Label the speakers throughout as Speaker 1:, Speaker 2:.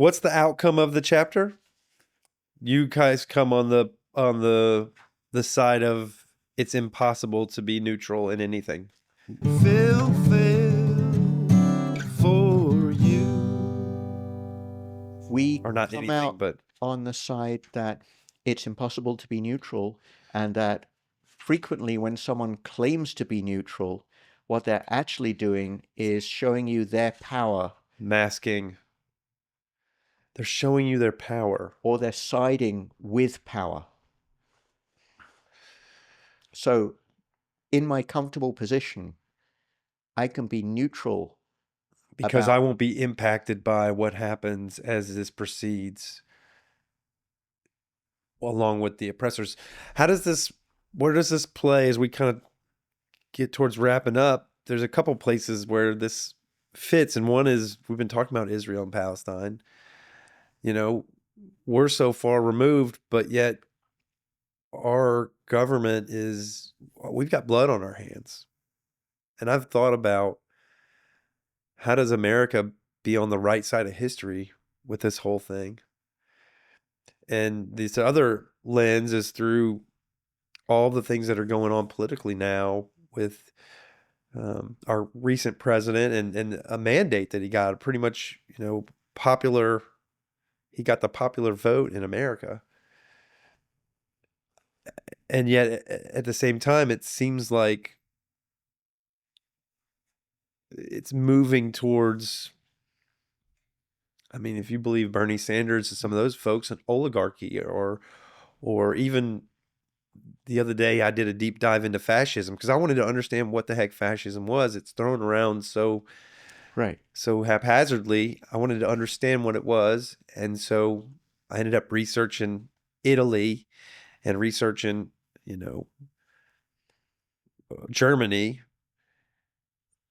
Speaker 1: What's the outcome of the chapter? You guys come on the side of it's impossible to be neutral in anything.
Speaker 2: Fail for you.
Speaker 3: We
Speaker 1: Or not
Speaker 3: come
Speaker 1: anything,
Speaker 3: out
Speaker 1: but
Speaker 3: on the side that it's impossible to be neutral, and that frequently when someone claims to be neutral, what they're actually doing is showing you their power,
Speaker 1: masking. They're showing you their power.
Speaker 3: or they're siding with power. So, in my comfortable position, I can be neutral
Speaker 1: Because I
Speaker 3: about,
Speaker 1: won't be impacted by what happens as this proceeds along with the oppressors. How does this, where does this play as we kind of get towards wrapping up? There's a couple places where this fits, and one is we've been talking about Israel and Palestine. You know, we're so far removed, but yet our government is, we've got blood on our hands. And I've thought about how does America be on the right side of history with this whole thing? And this other lens is through all the things that are going on politically now with our recent president and a mandate that he got pretty much, popular. He got the popular vote in America. And yet at the same time, it seems like it's moving towards, I mean, if you believe Bernie Sanders and some of those folks, an oligarchy, or even the other day I did a deep dive into fascism because I wanted to understand what the heck fascism was. It's thrown around
Speaker 3: right.
Speaker 1: so haphazardly. I wanted to understand what it was, and so I ended up researching Italy and researching, Germany,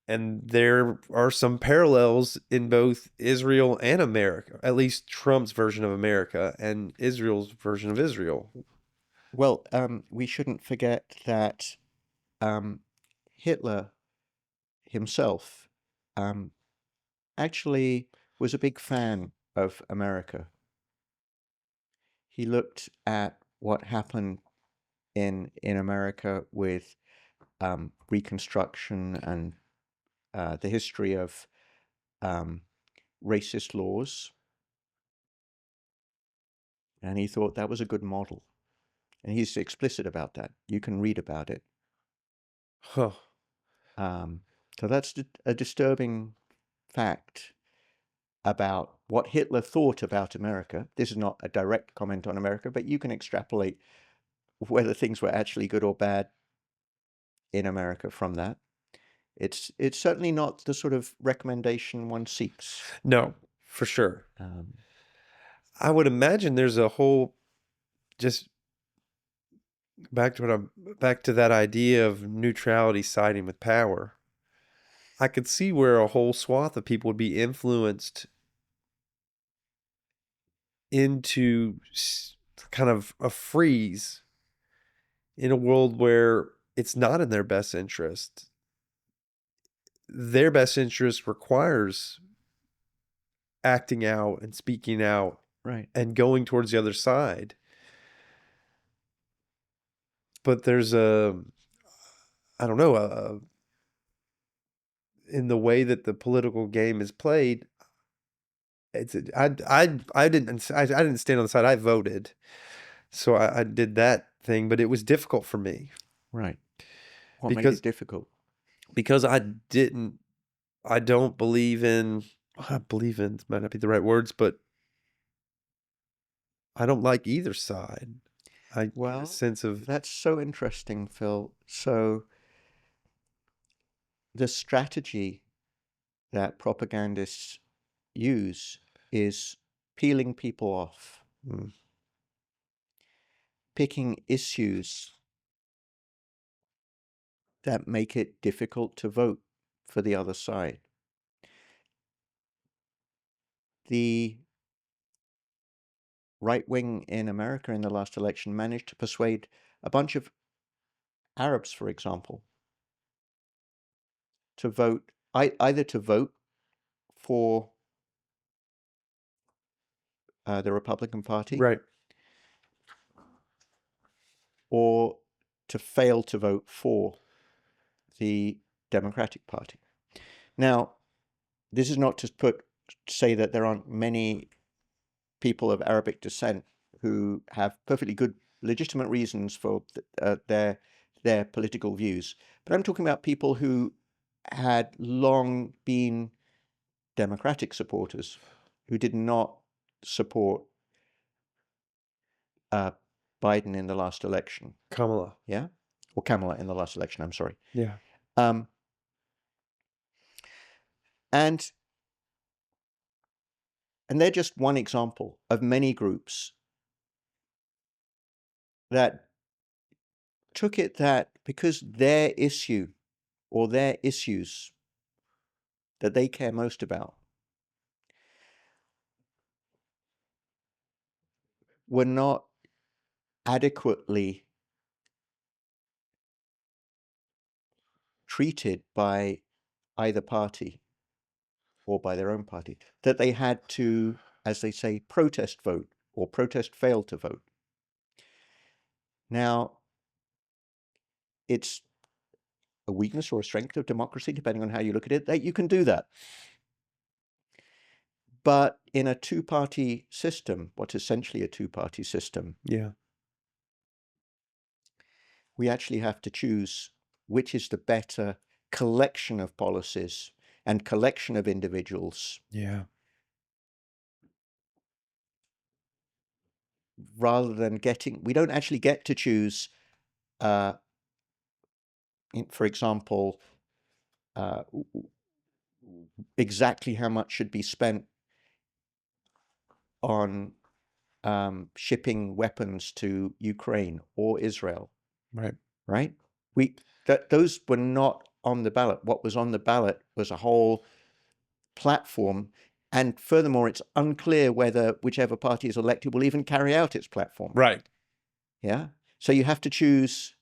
Speaker 1: and there are some parallels in both Israel and America, at least Trump's version of America and Israel's version of Israel.
Speaker 3: Well, we shouldn't forget that um, Hitler himself um, actually was a big fan of America. He looked at what happened in America with Reconstruction and the history of um, racist laws, and he thought that was a good model. And he's explicit about that. You can read about it.
Speaker 1: Huh.
Speaker 3: Um, so that's a disturbing fact about what Hitler thought about America. This is not a direct comment on America, but you can extrapolate whether things were actually good or bad in America from that. It's certainly not the sort of recommendation one seeks.
Speaker 1: No, for sure.
Speaker 3: Um,
Speaker 1: I would imagine there's a whole, just back to that idea of neutrality siding with power. I could see where a whole swath of people would be influenced into kind of a freeze in a world where it's not in their best interest. Their best interest requires acting out and speaking out
Speaker 3: right.
Speaker 1: and going towards the other side. But there's I don't know, in the way that the political game is played, I didn't stand on the side. I voted, so I did that thing, but it was difficult for me
Speaker 3: Right. What made
Speaker 1: because
Speaker 3: it difficult?
Speaker 1: because I don't believe in, I believe in might not be the right words, but I don't like either side. I get a
Speaker 3: Well,
Speaker 1: sense of,
Speaker 3: that's so interesting, Phil. So the strategy that propagandists use is peeling people off,
Speaker 1: mm,
Speaker 3: picking issues that make it difficult to vote for the other side. The right wing in America in the last election managed to persuade a bunch of Arabs, for example, to vote either to vote for the Republican Party,
Speaker 1: Right.
Speaker 3: or to fail to vote for the Democratic Party. Now, this is not to say that there aren't many people of Arabic descent who have perfectly good, legitimate reasons for their political views. But I'm talking about people who had long been Democratic supporters, who did not support Biden in the last election.
Speaker 1: Kamala.
Speaker 3: Yeah? Or Kamala in the last election, I'm sorry.
Speaker 1: Yeah.
Speaker 3: And they're just one example of many groups that took it that because their issue or their issues that they care most about were not adequately treated by either party or by their own party, that they had to, as they say, protest vote or protest fail to vote. Now, it's a weakness or a strength of democracy, depending on how you look at it, that you can do that. But in a two-party system, what's essentially a two-party system,
Speaker 1: Yeah.
Speaker 3: we actually have to choose which is the better collection of policies and collection of individuals,
Speaker 1: Yeah.
Speaker 3: rather than we don't actually get to choose, for example, exactly how much should be spent on shipping weapons to Ukraine or Israel,
Speaker 1: Right.
Speaker 3: right? Those were not on the ballot. What was on the ballot was a whole platform, and furthermore, it's unclear whether whichever party is elected will even carry out its platform.
Speaker 1: Right.
Speaker 3: Yeah. So you have to choose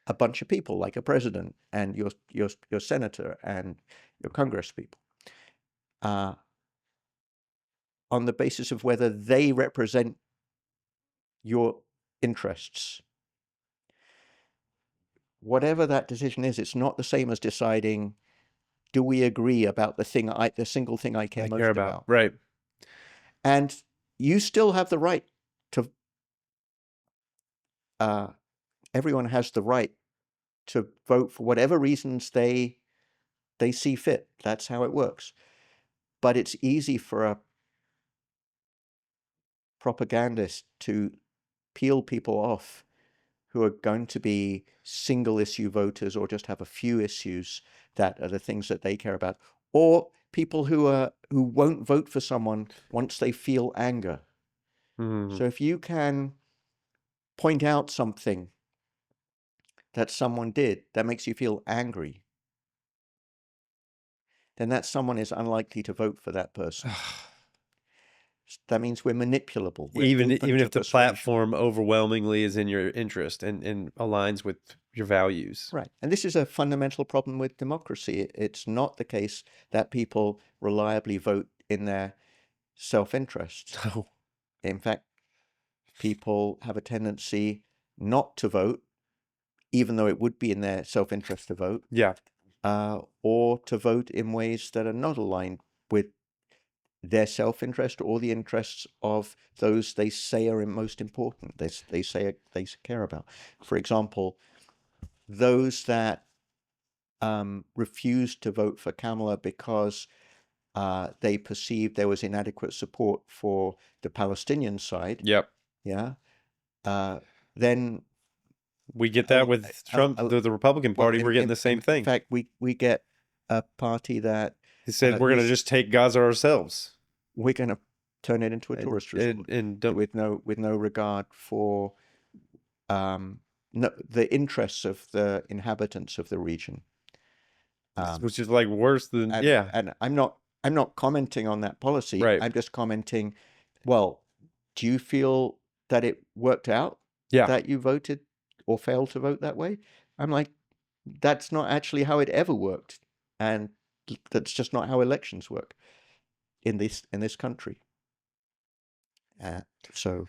Speaker 3: a bunch of people, like a president and your senator and your congresspeople, on the basis of whether they represent your interests. Whatever that decision is, it's not the same as deciding, do we agree about the single thing I care most about?
Speaker 1: Right.
Speaker 3: And you still have the right to, everyone has the right to vote for whatever reasons they see fit. That's how it works. But it's easy for a propagandist to peel people off who are going to be single issue voters or just have a few issues that are the things that they care about, or people who won't vote for someone once they feel anger.
Speaker 1: Mm-hmm.
Speaker 3: So if you can point out something that someone did that makes you feel angry, then that someone is unlikely to vote for that person. That means we're manipulable. We're
Speaker 1: even
Speaker 3: open to
Speaker 1: if the
Speaker 3: persuasion.
Speaker 1: platform overwhelmingly is in your interest and aligns with your values.
Speaker 3: Right. And this is a fundamental problem with democracy. It's not the case that people reliably vote in their self-interest.
Speaker 1: No.
Speaker 3: In fact, people have a tendency not to vote, even though it would be in their self-interest to vote,
Speaker 1: Yeah.
Speaker 3: or to vote in ways that are not aligned with their self-interest or the interests of those they say are most important, they say they care about. For example, those that refused to vote for Kamala because they perceived there was inadequate support for the Palestinian side.
Speaker 1: Yep.
Speaker 3: Yeah. Then
Speaker 1: we get that with Trump, the Republican Party. We're getting the same thing.
Speaker 3: In fact, we get a party that
Speaker 1: he said we're going to just take Gaza ourselves.
Speaker 3: We're going to turn it into a tourist resort,
Speaker 1: and
Speaker 3: with no regard for the interests of the inhabitants of the region.
Speaker 1: Which is like worse than
Speaker 3: And I'm not commenting on that policy.
Speaker 1: Right.
Speaker 3: I'm just commenting, well, do you feel that it worked out?
Speaker 1: Yeah.
Speaker 3: That you voted or failed to vote that way? I'm like, that's not actually how it ever worked. And that's just not how elections work in this country. Uh, so